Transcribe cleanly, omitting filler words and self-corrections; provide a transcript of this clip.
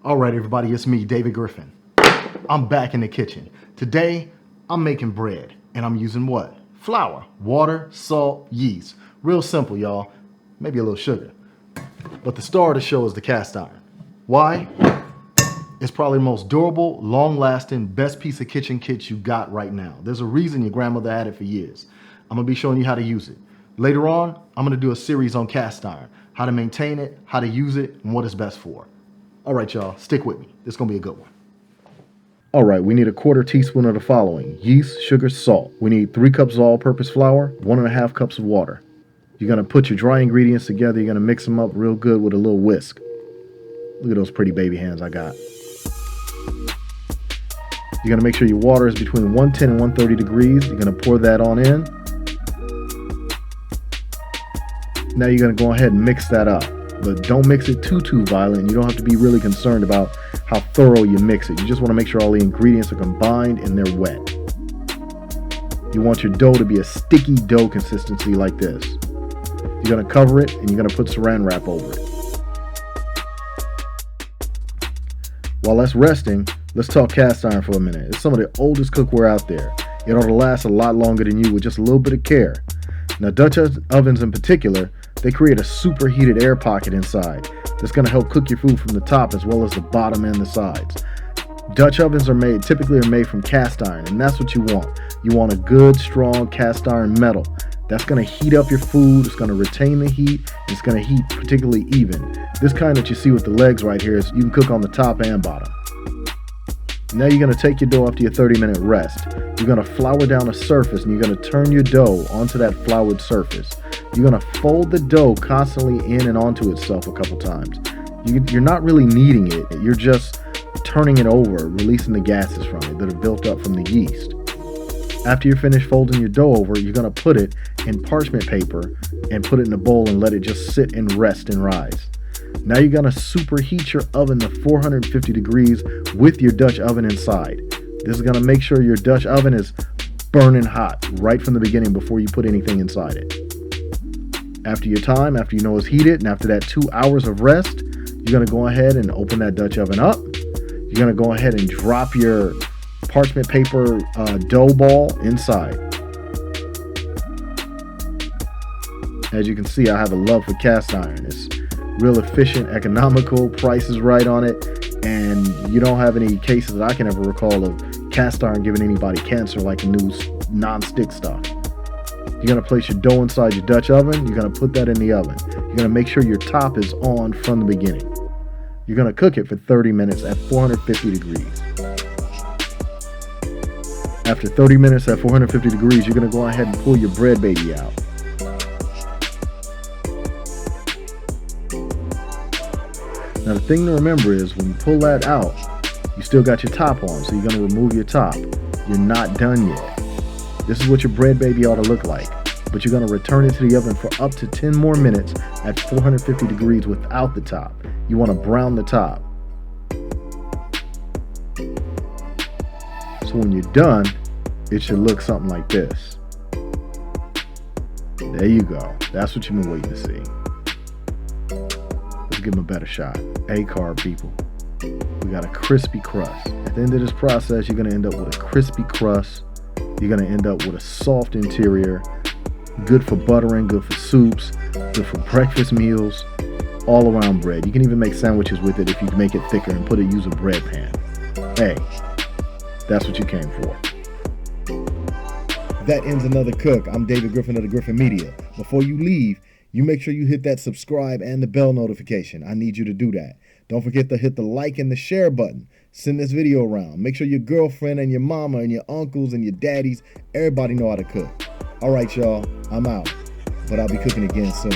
All right, everybody, it's me, David Griffin. I'm back in the kitchen. Today, I'm making bread, and I'm using what? Flour, water, salt, yeast. Real simple, y'all. Maybe a little sugar. But the star of the show is the cast iron. Why? It's probably the most durable, long-lasting, best piece of kitchen kit you got right now. There's a reason your grandmother had it for years. I'm gonna be showing you how to use it. Later on, I'm gonna do a series on cast iron, how to maintain it, how to use it, and what it's best for. All right, y'all, stick with me. This is gonna be a good one. All right, we need a 1/4 teaspoon of the following: yeast, sugar, salt. We need 3 cups of all-purpose flour, 1½ cups of water. You're gonna put your dry ingredients together. You're gonna mix them up real good with a little whisk. Look at those pretty baby hands I got. You're gonna make sure your water is between 110 and 130 degrees. You're gonna pour that on in. Now you're gonna go ahead and mix that up. But don't mix it too violent. You don't have to be really concerned about how thorough you mix it. You just want to make sure all the ingredients are combined and they're wet. You want your dough to be a sticky dough consistency like this. You're going to cover it and you're going to put saran wrap over it. While that's resting, let's talk cast iron for a minute. It's some of the oldest cookware out there. It ought to last a lot longer than you with just a little bit of care. Now, Dutch ovens in particular, they create a superheated air pocket inside that's going to help cook your food from the top as well as the bottom and the sides. Dutch ovens typically are made from cast iron, and that's what you want. You want a good, strong cast iron metal. That's going to heat up your food, it's going to retain the heat, and it's going to heat particularly even. This kind that you see with the legs right here is you can cook on the top and bottom. Now you're going to take your dough after your 30-minute rest. You're going to flour down a surface and you're going to turn your dough onto that floured surface. You're going to fold the dough constantly in and onto itself a couple times. You're not really kneading it. You're just turning it over, releasing the gases from it that are built up from the yeast. After you're finished folding your dough over, you're going to put it in parchment paper and put it in a bowl and let it just sit and rest and rise. Now you're going to superheat your oven to 450 degrees with your Dutch oven inside. This is going to make sure your Dutch oven is burning hot right from the beginning before you put anything inside it. After your time, after you know it's heated, and after that 2 hours of rest, you're going to go ahead and open that Dutch oven up. You're going to go ahead and drop your parchment paper dough ball inside. As you can see, I have a love for cast iron. It's real efficient, economical, price is right on it, and you don't have any cases that I can ever recall of cast iron giving anybody cancer like the new non-stick stuff. You're going to place your dough inside your Dutch oven. You're going to put that in the oven. You're going to make sure your top is on from the beginning. You're going to cook it for 30 minutes at 450 degrees. After 30 minutes at 450 degrees, you're going to go ahead and pull your bread baby out. Now the thing to remember is when you pull that out, you still got your top on, so you're going to remove your top. You're not done yet. This is what your bread baby ought to look like, but you're going to return it to the oven for up to 10 more minutes at 450 degrees without the top. You want to brown the top. So when you're done, it should look something like this. There you go. That's what you've been waiting to see. Let's give them a better shot. A-carb people. We got a crispy crust. At the end of this process, you're going to end up with a crispy crust. You're going to end up with a soft interior, good for buttering, good for soups, good for breakfast meals, all around bread. You can even make sandwiches with it if you make it thicker and use a bread pan. Hey, that's what you came for. That ends another cook. I'm David Griffin of the Griffin Media. Before you leave, you make sure you hit that subscribe and the bell notification. I need you to do that. Don't forget to hit the like and the share button. Send this video around. Make sure your girlfriend and your mama and your uncles and your daddies, everybody know how to cook. All right, y'all, I'm out, but I'll be cooking again soon.